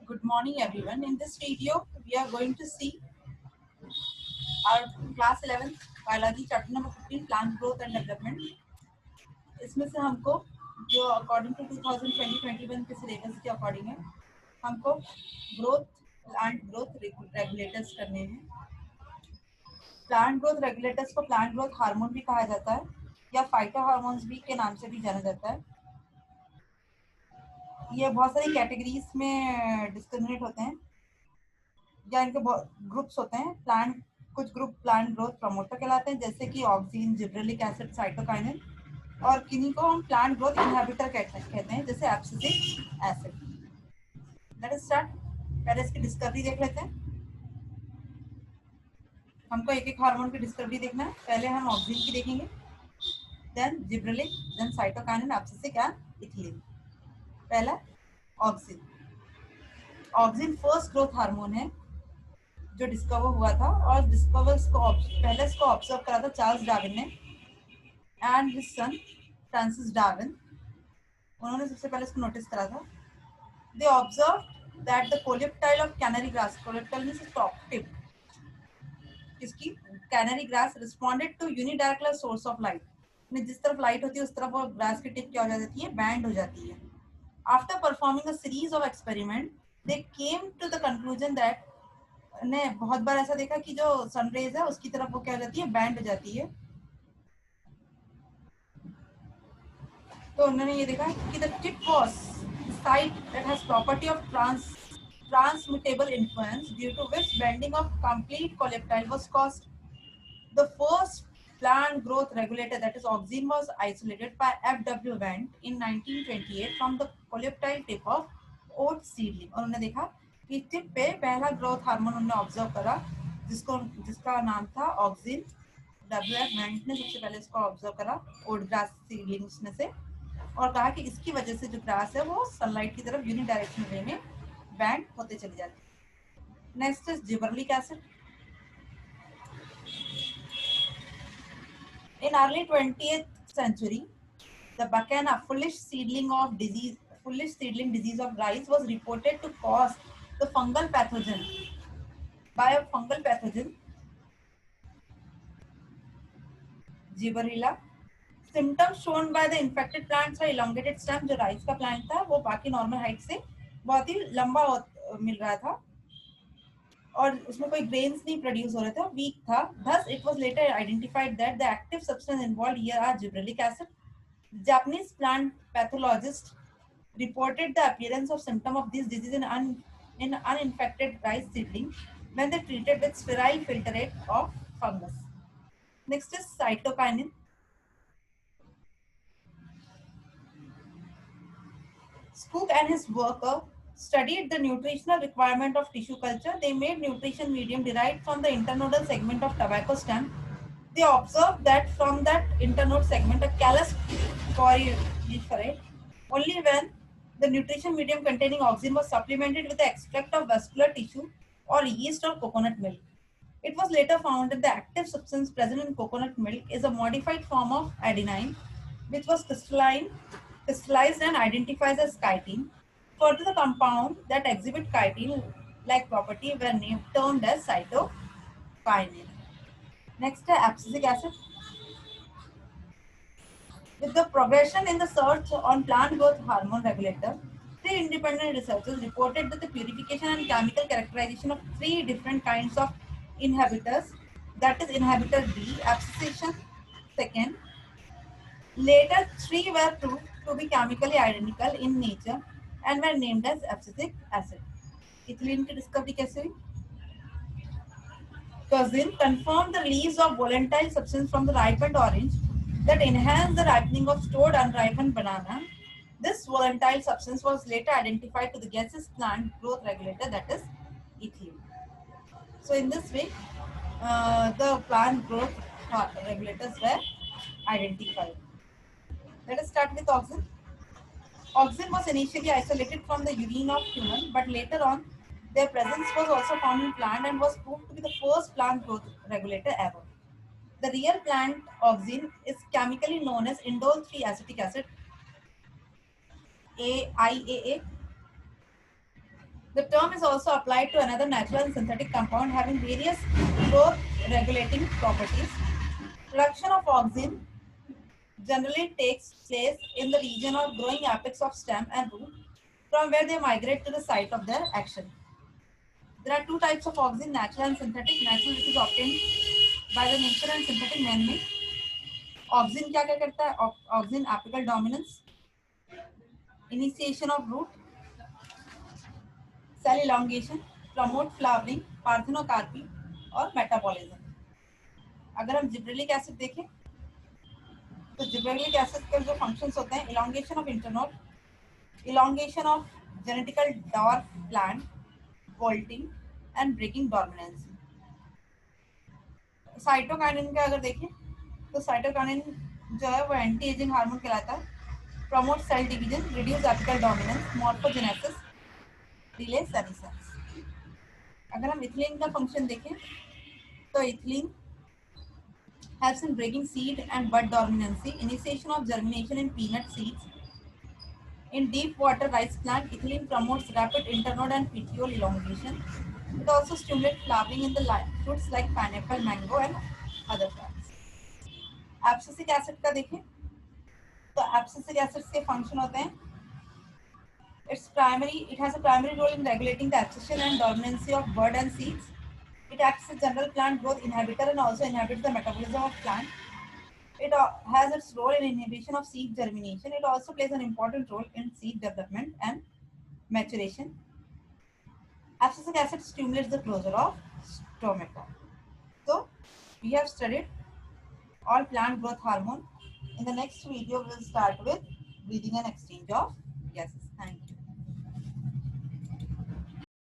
Good morning, everyone. In this video, we are going to see our class 11th biology chapter number 15 plant growth and development. इसमें से हमको जो according to 2020-21 के syllabus के according है, हमको plant growth regulators करने हैं. प्लांट ग्रोथ रेगुलेटर्स को प्लांट ग्रोथ हार्मोन भी कहा जाता है या फाइटो हार्मोन्स भी के नाम से भी जाना जाता है. ये बहुत सारी कैटेगरीज में डिस्क्रिमिनेट होते हैं या इनके ग्रुप्स होते हैं. कुछ ग्रुप प्लांट ग्रोथ प्रमोटर कहलाते हैं, जैसे कि ऑक्सीन, जिब्रेलिक एसिड, साइटोकाइनिन, और किन्हीं को हम प्लांट ग्रोथ इनहिबिटर कहते हैं, जैसे abscisic acid. Let us start. पहले इसकी डिस्कवरी देख लेते हैं. हमको एक एक हार्मोन की डिस्कवरी देखना है. पहले हम ऑक्सीन की देखेंगे, then gibberellic, then cytokinin, abscisic and ethylene. पहला auxin. Auxin first growth hormone है जो डिस्कवर हुआ था, और पहले इसको ऑब्जर्व करा था चार्ल्स डार्विन ने and his son Francis Darwin. उन्होंने सबसे पहले इसको नोटिस करा था. They observe that the coleoptile of canary grass, coleoptile means top tip, इसकी canary grass responded to unidirectional source of light. जिस तरफ लाइट होती है उस तरफ वो ग्रास की टिप क्या हो जाती है, बैंड हो जाती है. After performing a series of experiment they came to the conclusion that, ने बहुत बार ऐसा देखा कि जो सनरेज है उसकी तरफ वो क्या हो जाती है, बैंड हो जाती है. तो उन्होंने ये देखा कि the tip was site that has property of transmutable influence due to which bending of complete coleoptile was caused. The first plant growth regulator, that is auxin, was isolated by F.W. Wendt in 1928 from the coleoptile tip of oat seedling. और उन्होंने देखा कि tip पे पहला growth hormone उन्होंने observe करा जिसका नाम था ऑक्सिन. W.F. वेंट ने सबसे पहले इसको ऑब्जर्व करा ओट ग्रास सीडलिंग्स में से, और कहा कि इसकी वजह से जो ग्रास है वो सनलाइट की तरफ यूनिडायरेक्शनल वे में बैंड होते चले जाते हैं. Next is gibberellic acid. In early 20th century, the Bacana foolish seedling disease of rice was reported to cause the fungal pathogen by a fungal pathogen Gibberella. Symptoms shown by the infected plants are elongated stem. जो rice का plant था वो बाकी normal height से बहुत ही लंबा मिल रहा था, और उसमें कोई ग्रेन्स नहीं प्रोड्यूस हो रहा था, वीक था. Thus, it was later identified that the active substance involved here are gibberellic acid. Japanese plant pathologist reported the appearance of symptom of this disease in uninfected rice seedling when they treated with sterile filtrate of fungus. Next is cytokinin. Skoog and his worker studied the nutritional requirement of tissue culture. They made nutrition medium derived from the internodal segment of tobacco stem. They observed that from that internode segment, a callus proliferate only when the nutrition medium containing auxin was supplemented with the extract of vascular tissue or yeast or coconut milk. It was later found that the active substance present in coconut milk is a modified form of adenine, which was crystallized and identified as chitin. Further, the compound that exhibit chitin-like property were termed as cytokinin. Next, abscisic acid. With the progression in the search on plant growth hormone regulator, 3 independent researchers reported that the purification and chemical characterization of 3 different kinds of inhibitors, that is inhibitor D, abscissation second. Later, 3 were proved to be chemically identical in nature and were named as abscisic acid. Ethylene की discovery कैसे हुई? Cousin confirmed the release of volatile substance from the ripened orange that enhanced the ripening of stored unripened banana. This volatile substance was later identified to the gaseous plant growth regulator, that is ethylene. So in this way, the plant growth regulators were identified. Let us start with auxin. Auxin was initially isolated from the urine of human, but later on their presence was also found in plant and was proved to be the first plant growth regulator ever. The real plant auxin is chemically known as indole 3-acetic acid, IAA. The term is also applied to another natural and synthetic compound having various growth regulating properties. Production of auxin generally takes place in the region or growing apex of stem and root, from where they migrate to the site of their action. There are two types of auxin, natural and synthetic. Natural, which is obtained by the nature, and synthetic, man-made. Auxin क्या क्या करता है? Auxin apical dominance, initiation of root, cell elongation, promote flowering, parthenocarpy और metabolism. अगर हम gibberellic acid देखें तो gibberellic acid के जो फंक्शंस होते हैं, elongation of internode, elongation of genetical dwarf plant, bolting and breaking dormancy. Cytokinin का अगर देखें तो साइटोकाइनिन जो है वो एंटी एजिंग हार्मोन कहलाता है. Promote cell division, reduce apical dominance, morphogenesis, delay senescence. अगर हम इथिलीन का फंक्शन देखें तो ethylene helps in breaking seed and bud dormancy, initiation of germination in peanut seeds. In deep water rice plant, ethylene promotes rapid internode and petiole elongation. It also stimulates flowering in the fruits like pineapple, mango and other plants. Abscisic acid का देखें तो abscisic acid के function होते हैं. It has a primary role in regulating the abscission and dormancy of bud and seeds. It acts as general plant growth inhibitor and also inhibits the metabolism of plant. It has its role in inhibition of seed germination. It also plays an important role in seed development and maturation. Abscisic acid stimulates the closure of stomata. So, we have studied all plant growth hormone. In the next video, we will start with breathing and exchange of gases.